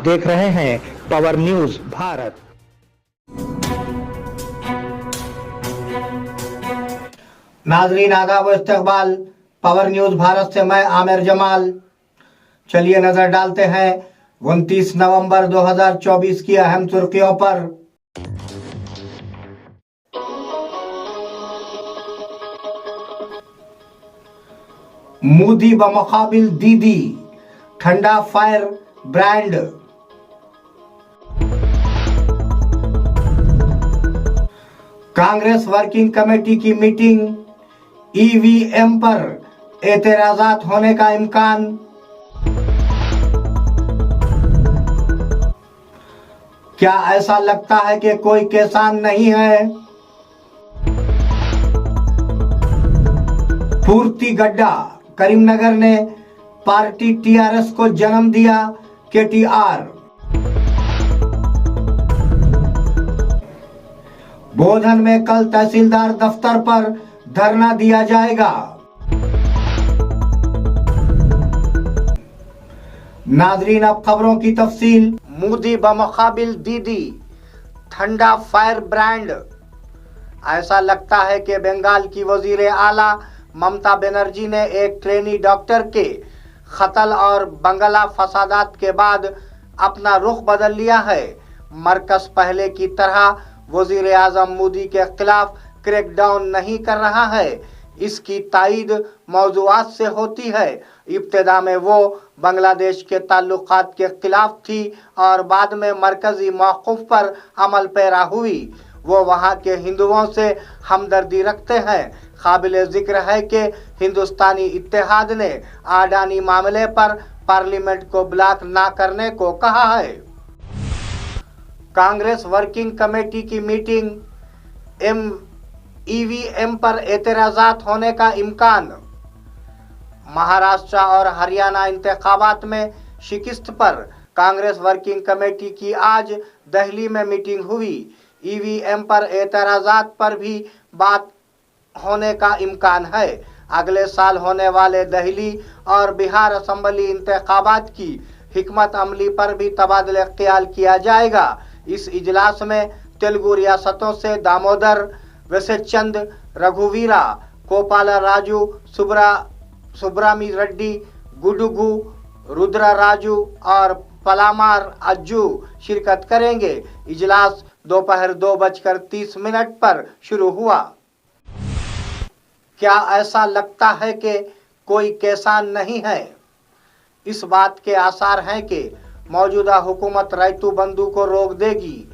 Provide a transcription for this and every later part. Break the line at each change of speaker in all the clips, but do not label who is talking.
देख रहे हैं पावर न्यूज भारत।
नाजरीन आदाब व इस्तकबाल, पावर न्यूज भारत से मैं आमिर जमाल। चलिए नजर डालते हैं 29 नवंबर 2024 की अहम सुर्खियों पर। मोदी बमुकाबिल दीदी, ठंडा fire brand. Congress working committee की मीटिंग, ईवीएम पर एतराजात होने का इम्कान। क्या ऐसा लगता है कि कोई किसान नहीं है? पूर्ति गड्ढा, करीमनगर ने पार्टी टीआरएस को जन्म दिया। केटीआर। बोधन में कल तहसीलदार दफ्तर पर धरना दिया जाएगा। नाजरीन अब खबरों की तफसील। मोदी बमुकाबिल दीदी, ठंडा फायर ब्रांड। ऐसा लगता है कि बंगाल की वजीर आला ममता बनर्जी ने एक ट्रेनी डॉक्टर के कत्ल और बंगला फसादात के बाद अपना रुख बदल लिया है। मरकज पहले की तरह वजीर आजम मोदी के खिलाफ क्रैकडाउन नहीं कर रहा है। इसकी तायीद मौजूआत से होती है। इब्तिदा में वो बांग्लादेश के ताल्लुकात के खिलाफ थी और बाद में मरकजी मौक़िफ़ पर अमल पैरा हुई। वो वहाँ के हिंदुओं से हमदर्दी रखते हैं। काबिल जिक्र है कि हिंदुस्तानी इत्तेहाद ने अडानी मामले पर पार्लियामेंट को ब्लॉक ना करने को कहा है। कांग्रेस वर्किंग कमेटी की मीटिंग, ईवीएम पर एतराजात होने का इम्कान। महाराष्ट्र और हरियाणा इंतखाबात में शिकस्त पर कांग्रेस वर्किंग कमेटी की आज दिल्ली में मीटिंग हुई। ईवीएम पर एतराजात पर भी बात होने का इम्कान है। अगले साल होने वाले दिल्ली और बिहार असेंबली इंतखाबात की हिकमत अमली पर भी तबादला ख्याल किया जाएगा। इस इजलास में तेलुगु रियासतों से दामोदर, वेसचंद, रघुवीरा, कोपाला राजू, सुब्रामी रेड्डी, गुडुगु, रुद्रा राजू और पलामार अज्जू शिरकत करेंगे। इजलास दोपहर 2:30 पर शुरू हुआ। क्या ऐसा लगता है कि कोई किसान नहीं है? इस बात के आसार हैं कि मौजूदा हुकूमत रैतू बंधु को रोक देगी,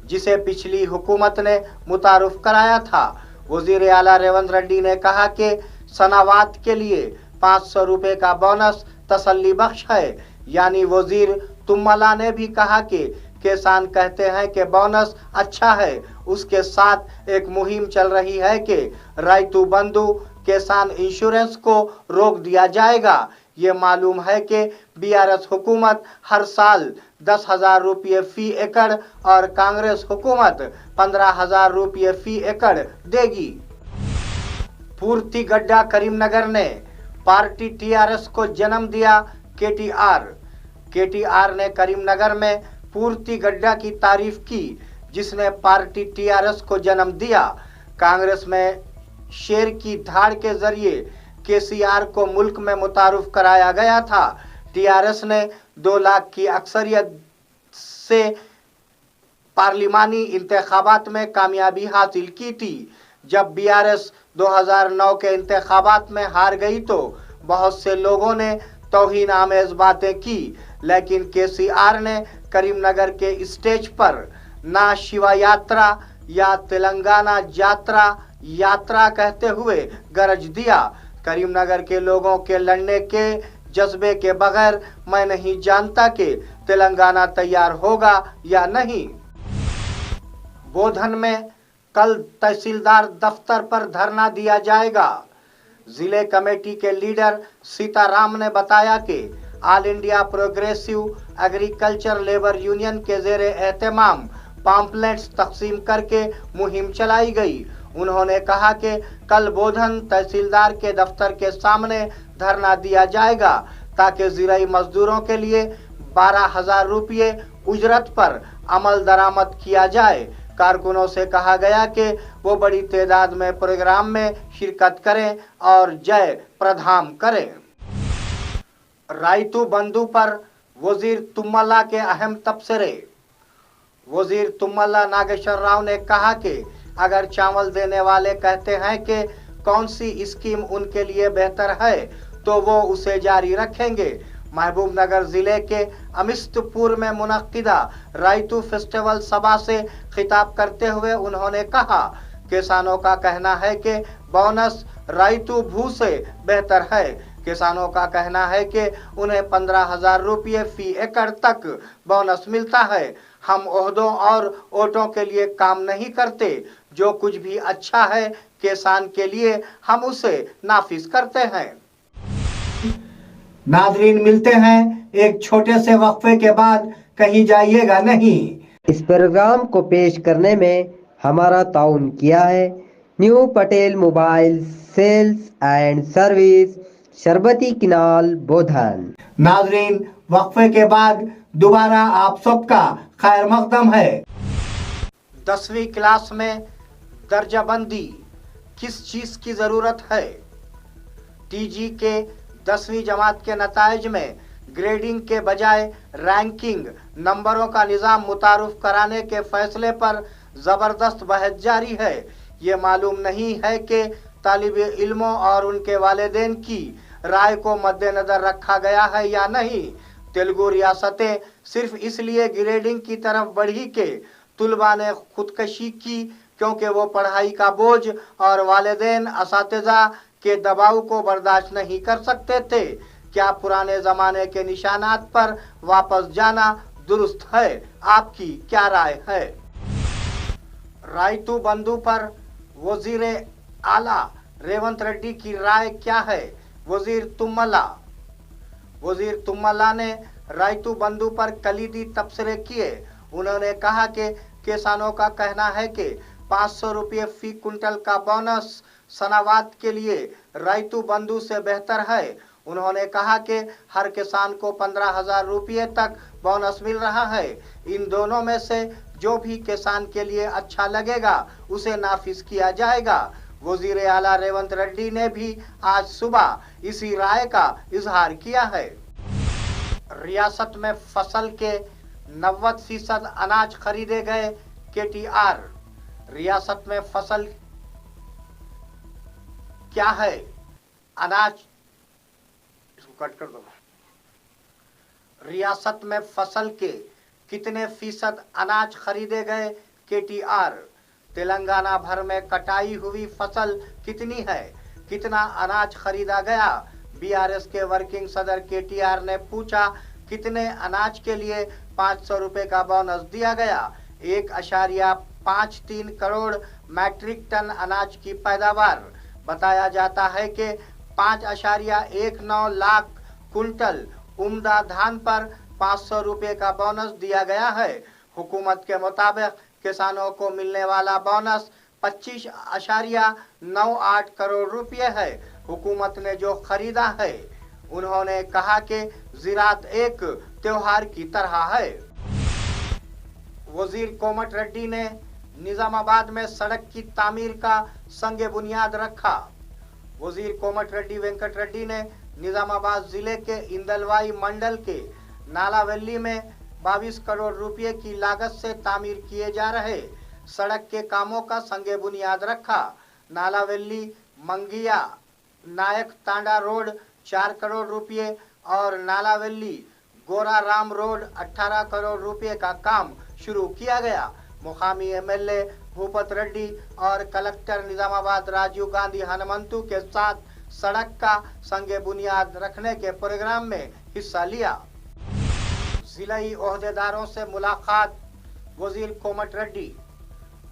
जिसे पिछली हुकूमत ने मुतारुफ कराया था। वजीर आला रेवंत रेड्डी ने कहा कि सनावात के लिए 500 रुपए का बोनस तसल्ली बख्श है। यानी वजीर तुम्मला ने भी कहा कि किसान कहते हैं कि बोनस अच्छा है। उसके साथ एक मुहिम चल रही है कि रैतू बंधु किसान इंश्योरेंस को रोक दिया जाएगा। ये मालूम है कि बीआरएस हुकूमत हर साल 10,000 रुपये फी एकड़ और कांग्रेस हुकूमत 15,000 रुपये फी एकड़ देगी। पूर्ति गड्ढा, करीमनगर ने पार्टी टीआरएस को जन्म दिया। केटीआर ने करीमनगर में पूर्ति गड्ढा की तारीफ की, जिसने पार्टी टीआरएस को जन्म दिया। कांग्रेस में शेर की धाड़ के जरिए केसीआर को मुल्क में मुतारुफ कराया गया था। टीआरएस ने 2 लाख की अक्सरियत से पार्लिमानी इंतखाबात में कामयाबी हासिल की थी। जब बीआरएस 2009 के इंतखाबात में हार गई तो बहुत से लोगों ने तौहीन आमेज बातें की, लेकिन केसीआर ने करीमनगर के स्टेज पर ना शिवा यात्रा या तेलंगाना यात्रा कहते हुए गरज दिया। करीमनगर के लोगों के लड़ने के जज्बे के बगैर मैं नहीं जानता कि तेलंगाना तैयार होगा या नहीं। बोधन में कल तहसीलदार दफ्तर पर धरना दिया जाएगा। जिले कमेटी के लीडर सीताराम ने बताया कि all India progressive agriculture labour union के ज़ेरे एहतमाम पॉम्पलेट्स तकसीम करके मुहिम चलाई गई। उन्होंने कहा कि कल बोधन तहसीलदार के दफ्तर के सामने धरना दिया जाएगा ताकि ज़िराई मजदूरों के लिए 12,000 रुपये उजरत पर अमल दरामद किया जाए। कारकुनों से कहा गया कि वो बड़ी तादाद में प्रोग्राम में शिरकत करें और जय प्रधान करें। रायतू बंधु पर वजीर तुम्मला के अहम तबसरे। वजीर तुम्मला नागेश्वर राव ने कहा कि अगर चावल देने वाले कहते हैं कि कौन सी स्कीम उनके लिए बेहतर है तो वो उसे जारी रखेंगे। महबूबनगर जिले के अमिस्तपुर में मुनक्किदा रायतू फेस्टिवल सभा से खिताब करते हुए उन्होंने कहा, किसानों का कहना है कि बोनस रायतू भू से बेहतर है। किसानों का कहना है कि उन्हें 15,000 रुपये फी एकड़ तक बोनस मिलता है। हम ओहदों और वोटों के लिए काम नहीं करते। जो कुछ भी अच्छा है किसान के लिए हम उसे नाफिज करते हैं। नाजरीन, मिलते हैं एक छोटे से वक्फे के बाद, कहीं जाइएगा नहीं।
इस प्रोग्राम को पेश करने में हमारा ताउन किया है new Patel mobile sales and service, शरबती किनाल, बोधन।
नाजरीन, वक्फे के बाद दोबारा आप सबका खैर मकदम है। 10वीं क्लास में दर्जाबंदी किस चीज की जरूरत है? टीजी के 10वीं जमात के नताइज में ग्रेडिंग के बजाय रैंकिंग नंबरों का निज़ाम मुतारुफ कराने के फैसले पर जबरदस्त बहस जारी है। ये मालूम नहीं है कि तालिब इल्मों और उनके वालिदैन की राय को मद्देनजर रखा गया है या नहीं। तेलुगु रियासतें सिर्फ इसलिए ग्रेडिंग की तरफ बढ़ी कि तुलबा ने खुदकशी की क्योंकि वो पढ़ाई का बोझ और वालिदैन असातिज़ा के दबाव को बर्दाश्त नहीं कर सकते थे। क्या पुराने जमाने के निशानात पर वापस जाना दुरुस्त है? आपकी क्या राय है? रायतू बंधु पर वजीर आला रेवंत रेड्डी की राय क्या है? वजीर तुम्मला ने रायतू बंधु पर कलीदी तबसरे किए। उन्होंने कहा कि किसानों का कहना है कि 500 रुपये फी कुंटल का बोनस सनावात के लिए रायतू बंधु से बेहतर है। उन्होंने कहा कि हर किसान को 15,000 रुपये तक बोनस मिल रहा है। इन दोनों में से जो भी किसान के लिए अच्छा लगेगा उसे नाफिज किया जाएगा। वजीर आला रेवंत रेड्डी ने भी आज सुबह इसी राय का इजहार किया है। रियासत में फसल के 90% अनाज खरीदे गए। KTR रियासत में फसल क्या है? अनाज, इसको कट कर दो। रियासत में फसल के कितने फीसद अनाज खरीदे गए? KTR। तेलंगाना भर में कटाई हुई फसल कितनी है? कितना अनाज खरीदा गया? BRS के वर्किंग सदर KTR ने पूछा, कितने अनाज के लिए 500 रुपए का बोनस दिया गया? 1.53 करोड़ मैट्रिक टन अनाज की पैदावार। बताया जाता है कि 5.19 लाख कुंटल उम्दा धान पर 500 रुपए का बोनस दिया गया है। हुकूमत के मुताबिक किसानों को मिलने वाला बोनस 25.98 करोड़ रुपए है। हुकूमत ने जो खरीदा है, उन्होंने कहा कि ज़राअत एक त्योहार की तरह है। वजीर कोमट रेड्डी ने निजामाबाद में सड़क की तामीर का संग बुनियाद रखा। वजीर कोमट रेड्डी वेंकट रेड्डी ने निजामाबाद जिले के इंदलवाई मंडल के नालावेली में 22 करोड़ रुपए की लागत से तामीर किए जा रहे सड़क के कामों का संग बुनियाद रखा। नालावेली मंगिया नायक तांडा रोड 4 करोड़ रुपए और नालावेली गोरा राम रोड 18 करोड़ रुपए का काम शुरू किया गया। मुकामी MLA भूपत रेड्डी और कलेक्टर निजामाबाद राजीव गांधी हनुमंतु के साथ सड़क का संग बुनियाद रखने के प्रोग्राम में हिस्सा लिया। जिलाई ओहदेदारों से मुलाकात वजीर कोमट रेड्डी।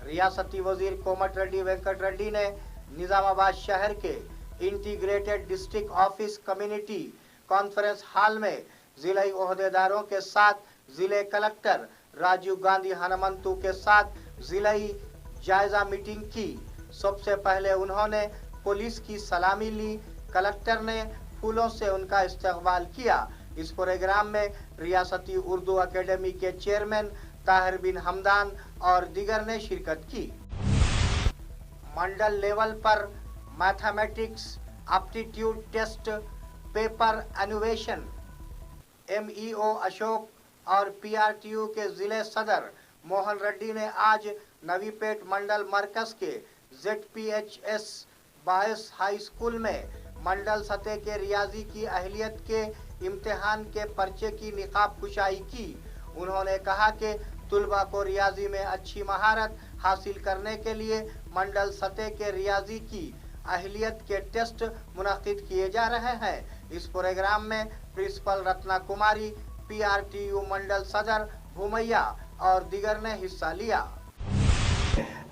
रियासती वजीर कोमट रेड्डी वेंकट रेड्डी ने निजामाबाद शहर के integrated district office community conference hall में जिलाई ओहदेदारों के साथ जिले कलेक्टर राजीव गांधी हनुमंतु के साथ जिलाई जायजा मीटिंग की। सबसे पहले उन्होंने पुलिस की सलामी ली। कलेक्टर ने फूलों से उनका इस्तकबाल किया। इस प्रोग्राम में रियासती उर्दू एकेडमी के चेयरमैन ताहिर बिन हमदान और दीगर ने शिरकत की। मंडल लेवल पर मैथमेटिक्स एप्टीट्यूड टेस्ट पेपर एनुवेशन MEO अशोक और PRTU के जिले सदर मोहन रेड्डी ने आज नवीपेट मंडल मरकज के ZPHS 22 हाई स्कूल में मंडल सतह के रियाजी की अहलियत के इम्तिहान के पर्चे की निकाब कुशाई की। उन्होंने कहा कि तुलबा को रियाजी में अच्छी महारत हासिल करने के लिए मंडल सतह के रियाजी की अहलियत के टेस्ट मुनक्किद किए जा रहे हैं। इस प्रोग्राम में प्रिंसिपल रत्ना कुमारी, PRTU मंडल सदर भूमैया और दीगर ने हिस्सा लिया।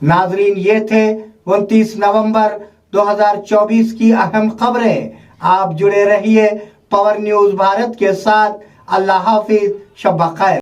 नाजरीन, ये थे 29 नवंबर 2024 की अहम खबरें। आप जुड़े रहिए पावर न्यूज भारत के साथ। अल्लाह हाफिज, शब खैर।